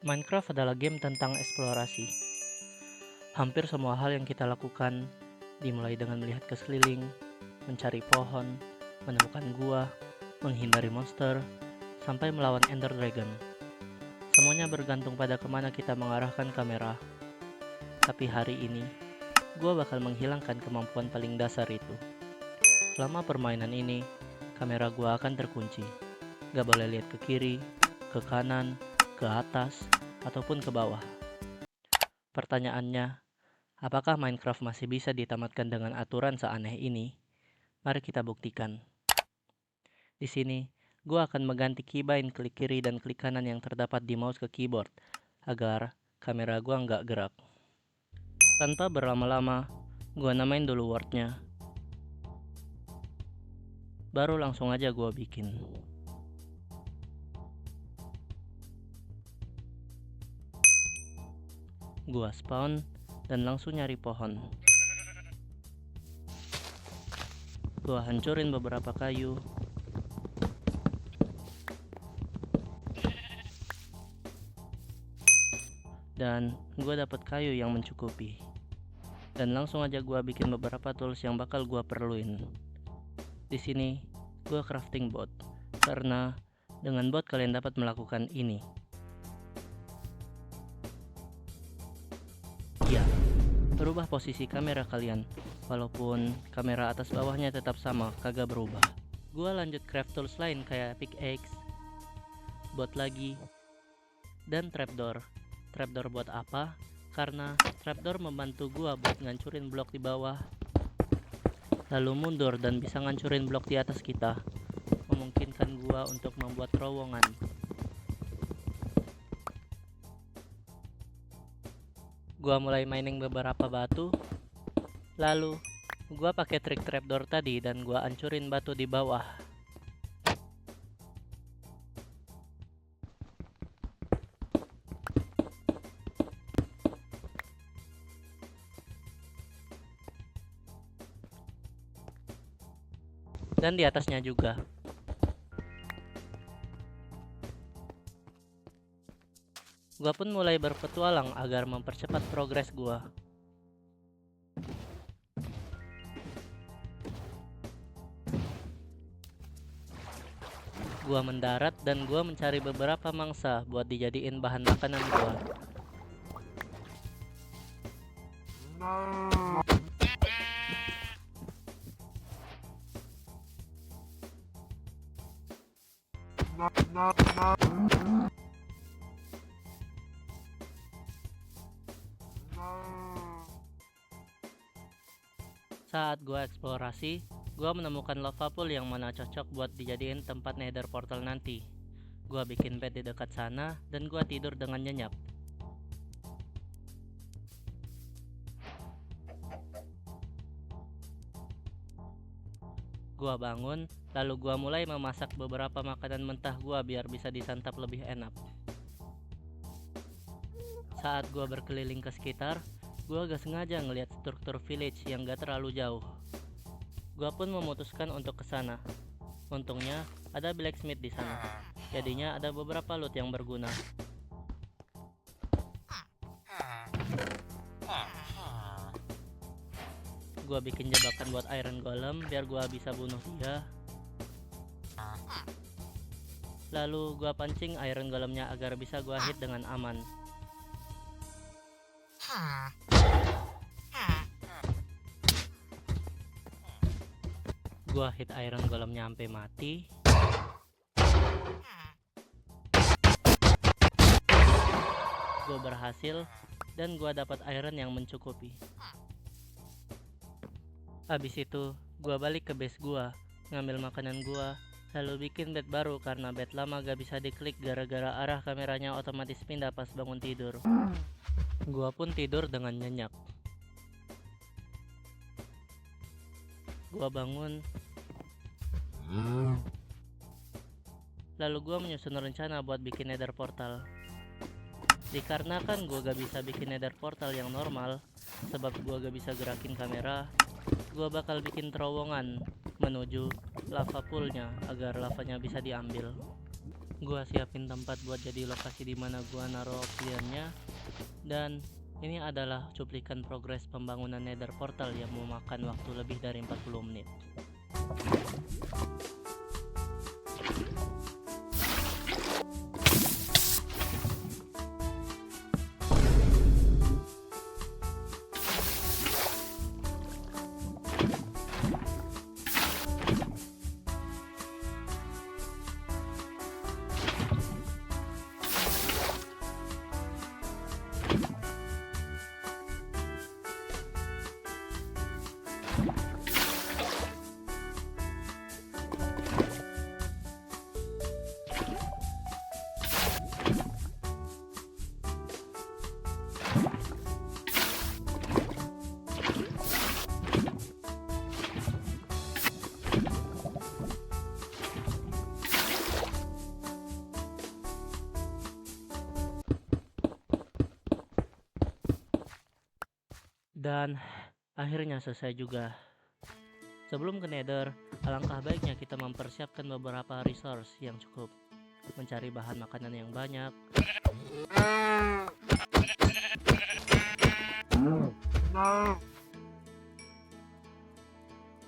Minecraft adalah game tentang eksplorasi. Hampir semua hal yang kita lakukan, dimulai dengan melihat ke sekeliling, mencari pohon, menemukan gua, menghindari monster, sampai melawan Ender Dragon. Semuanya bergantung pada kemana kita mengarahkan kamera. Tapi hari ini, gua bakal menghilangkan kemampuan paling dasar itu. Selama permainan ini, kamera gua akan terkunci. Gak boleh lihat ke kiri, ke kanan, ke atas, ataupun ke bawah. Pertanyaannya, apakah Minecraft masih bisa ditamatkan dengan aturan seaneh ini? Mari kita buktikan. Di sini, gue akan mengganti keybind klik kiri dan klik kanan yang terdapat di mouse ke keyboard, agar kamera gue nggak gerak. Tanpa berlama-lama, gue namain dulu wordnya. Baru langsung aja gue bikin. Gue spawn dan langsung nyari pohon. Gue hancurin beberapa kayu. Dan gue dapet kayu yang mencukupi. Dan langsung aja gue bikin beberapa tools yang bakal gue perluin. Di sini, gue crafting bot. Karena dengan bot kalian dapat melakukan ini. Ya, berubah posisi kamera kalian. Walaupun kamera atas bawahnya tetap sama, kagak berubah. Gue lanjut craft tools lain kayak pickaxe, bot lagi, dan trapdoor. Trapdoor buat apa? Karena trapdoor membantu gua buat ngancurin blok di bawah, lalu mundur dan bisa ngancurin blok di atas kita, memungkinkan gua untuk membuat terowongan. Gua mulai mining beberapa batu, lalu gua pakai trik trapdoor tadi dan gua hancurin batu di bawah. Dan di atasnya juga. Gua pun mulai berpetualang agar mempercepat progres gua. Gua mendarat dan gua mencari beberapa mangsa buat dijadiin bahan makanan gua. Saat gua eksplorasi, gua menemukan lava pool yang mana cocok buat dijadiin tempat nether portal nanti. Gua bikin bed di dekat sana dan gua tidur dengan nyenyak. Gua bangun, lalu gua mulai memasak beberapa makanan mentah gua biar bisa disantap lebih enak. Saat gua berkeliling ke sekitar, gua gak sengaja ngeliat struktur village yang gak terlalu jauh. Gua pun memutuskan untuk kesana. Untungnya ada blacksmith di sana. Jadinya ada beberapa loot yang berguna. Gua bikin jebakan buat iron golem biar gua bisa bunuh dia. Lalu gua pancing iron golemnya agar bisa gua hit dengan aman. Gua hit iron golemnya sampai mati. Gua berhasil dan gua dapat iron yang mencukupi. Habis itu, gua balik ke base gua, ngambil makanan gua, lalu bikin bed baru karena bed lama gak bisa diklik gara-gara arah kameranya otomatis pindah pas bangun tidur. Gua pun tidur dengan nyenyak. Gua bangun, lalu gua menyusun rencana buat bikin nether portal. Dikarenakan gua gak bisa bikin nether portal yang normal, sebab gua gak bisa gerakin kamera, gua bakal bikin terowongan menuju lava poolnya agar lavanya bisa diambil. Gua siapin tempat buat jadi lokasi di mana gua naruh obsidiannya. Dan ini adalah cuplikan progres pembangunan Nether Portal yang memakan waktu lebih dari 40 menit. Dan akhirnya selesai juga. Sebelum ke Nether, alangkah baiknya kita mempersiapkan beberapa resource yang cukup. Mencari bahan makanan yang banyak,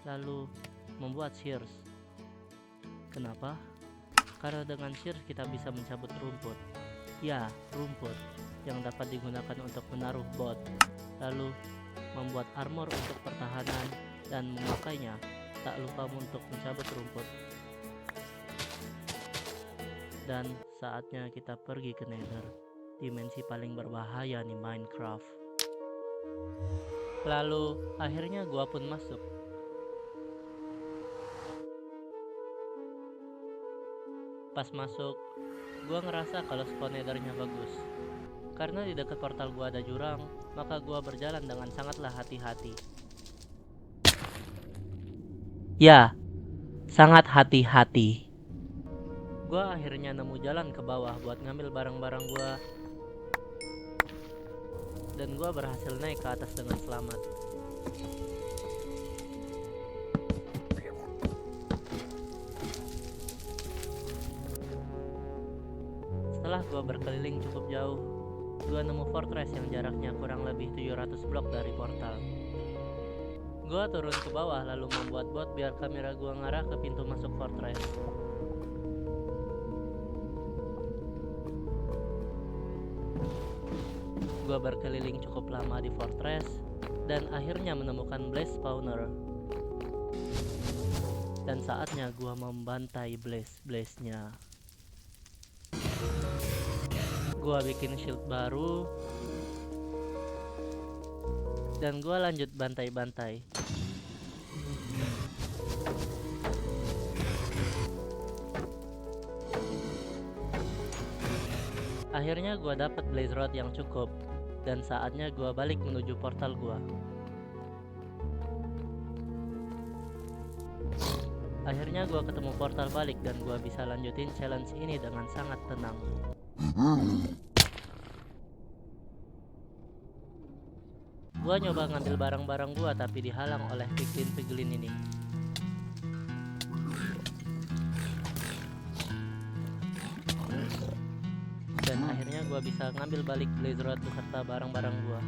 lalu membuat shears. Kenapa? Karena dengan shears kita bisa mencabut rumput. Ya, rumput yang dapat digunakan untuk menaruh bot. Lalu membuat armor untuk pertahanan dan memakainya. Tak lupa untuk mencabut rumput. Dan saatnya kita pergi ke Nether, dimensi paling berbahaya nih Minecraft. Lalu akhirnya gua pun masuk. Pas masuk, gua ngerasa kalau spawn Nethernya bagus. Karena di dekat portal gua ada jurang, maka gua berjalan dengan sangatlah hati-hati. Ya, sangat hati-hati. Gua akhirnya nemu jalan ke bawah buat ngambil barang-barang gua. Dan gua berhasil naik ke atas dengan selamat. Setelah gua berkeliling cukup jauh, gua nemu fortress yang jaraknya kurang lebih 700 blok dari portal. Gua turun ke bawah lalu membuat bot biar kamera gua ngarah ke pintu masuk fortress. Gua berkeliling cukup lama di fortress dan akhirnya menemukan blaze spawner. Dan saatnya gua membantai blaze-nya. Gua bikin shield baru dan gua lanjut bantai-bantai. Akhirnya gua dapat blaze rod yang cukup dan saatnya gua balik menuju portal gua. Akhirnya gua ketemu portal balik dan gua bisa lanjutin challenge ini dengan sangat tenang. Gua nyoba ngambil barang-barang gua tapi dihalang oleh piglin ini. Dan akhirnya gua bisa ngambil balik blaze rod beserta barang-barang gua.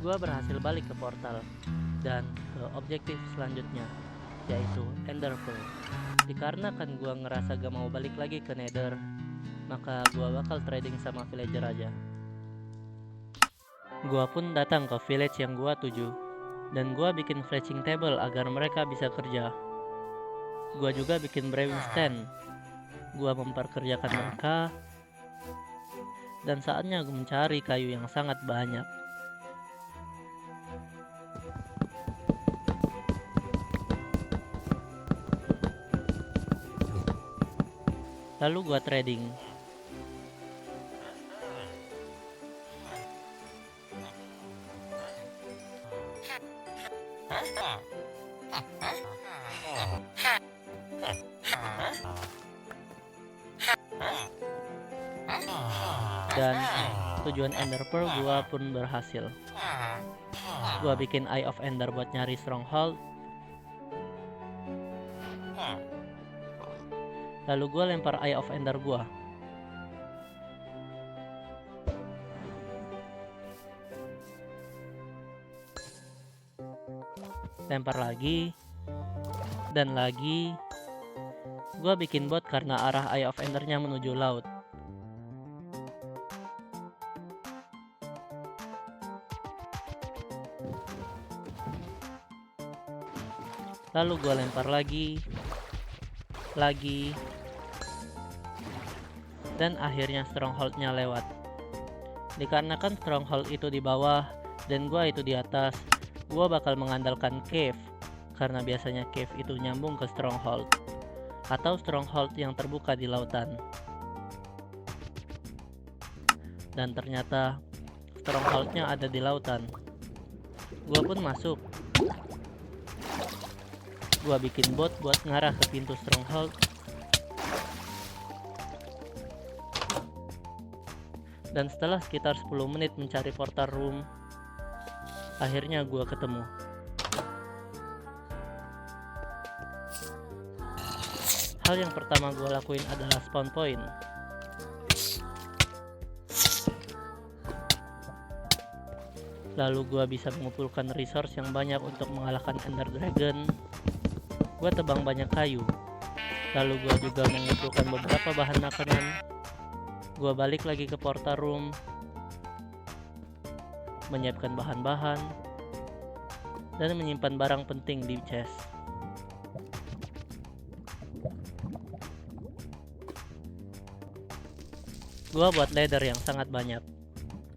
Gua berhasil balik ke portal dan ke objektif selanjutnya, yaitu Ender Pearl. Dikarenakan gua ngerasa gak mau balik lagi ke Nether, maka gua bakal trading sama villager aja. Gua pun datang ke village yang gua tuju, dan gua bikin fetching table agar mereka bisa kerja. Gua juga bikin brewing stand. Gua memperkerjakan mereka, dan saatnya gua mencari kayu yang sangat banyak. Lalu gua trading. Dan tujuan Ender Pearl gua pun berhasil. Gua bikin Eye of Ender buat nyari stronghold. Lalu gue lempar Eye of Ender gue. Lempar lagi. Dan lagi. Gue bikin bot karena arah Eye of Endernya menuju laut. Lalu gue lempar lagi. Dan akhirnya stronghold-nya lewat. Dikarenakan stronghold itu di bawah dan gue itu di atas, gue bakal mengandalkan cave. Karena biasanya cave itu nyambung ke stronghold. Atau stronghold yang terbuka di lautan. Dan ternyata stronghold-nya ada di lautan. Gue pun masuk. Gue bikin bot buat ngarah ke pintu stronghold. Dan setelah sekitar 10 menit mencari portal room, akhirnya gue ketemu. Hal yang pertama gue lakuin adalah spawn point. Lalu gue bisa mengumpulkan resource yang banyak untuk mengalahkan Ender Dragon. Gue tebang banyak kayu. Lalu gue juga mengumpulkan beberapa bahan makanan. Gue balik lagi ke portal room, menyiapkan bahan-bahan, dan menyimpan barang penting di chest. Gue buat ladder yang sangat banyak,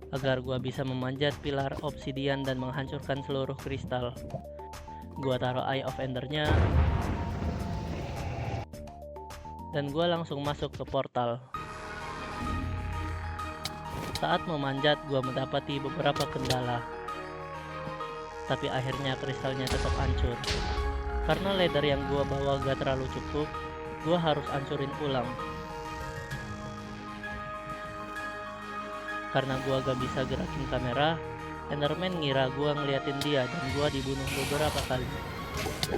agar gue bisa memanjat pilar obsidian dan menghancurkan seluruh kristal. Gue taruh Eye of Endernya, dan gue langsung masuk ke portal. Saat memanjat, gue mendapati beberapa kendala. Tapi akhirnya kristalnya tetap hancur. Karena ladder yang gue bawa gak terlalu cukup, gue harus hancurin ulang. Karena gue gak bisa gerakin kamera, Enderman ngira gue ngeliatin dia dan gue dibunuh beberapa kali.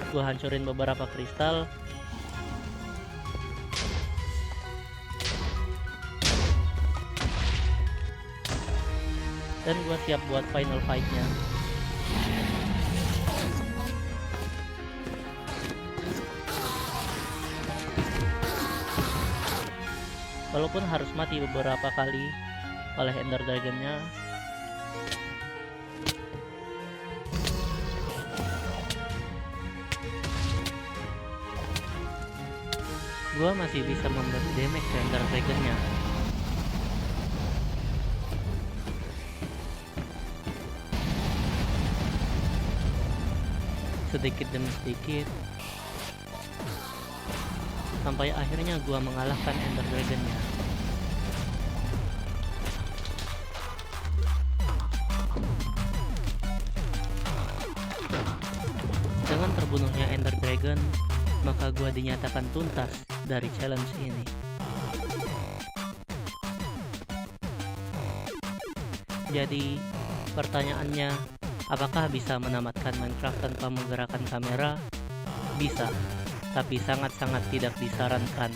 Gue hancurin beberapa kristal. Dan gue siap buat final fight-nya. Walaupun harus mati beberapa kali oleh Ender Dragon-nya, gue masih bisa memberi damage ke Ender Dragon-nya. Sedikit demi sedikit, sampai akhirnya gua mengalahkan Ender Dragon-nya. Dengan terbunuhnya Ender Dragon, maka gua dinyatakan tuntas dari challenge ini. Jadi, pertanyaannya, apakah bisa menamatkan Minecraft tanpa menggerakkan kamera? Bisa, tapi sangat-sangat tidak disarankan.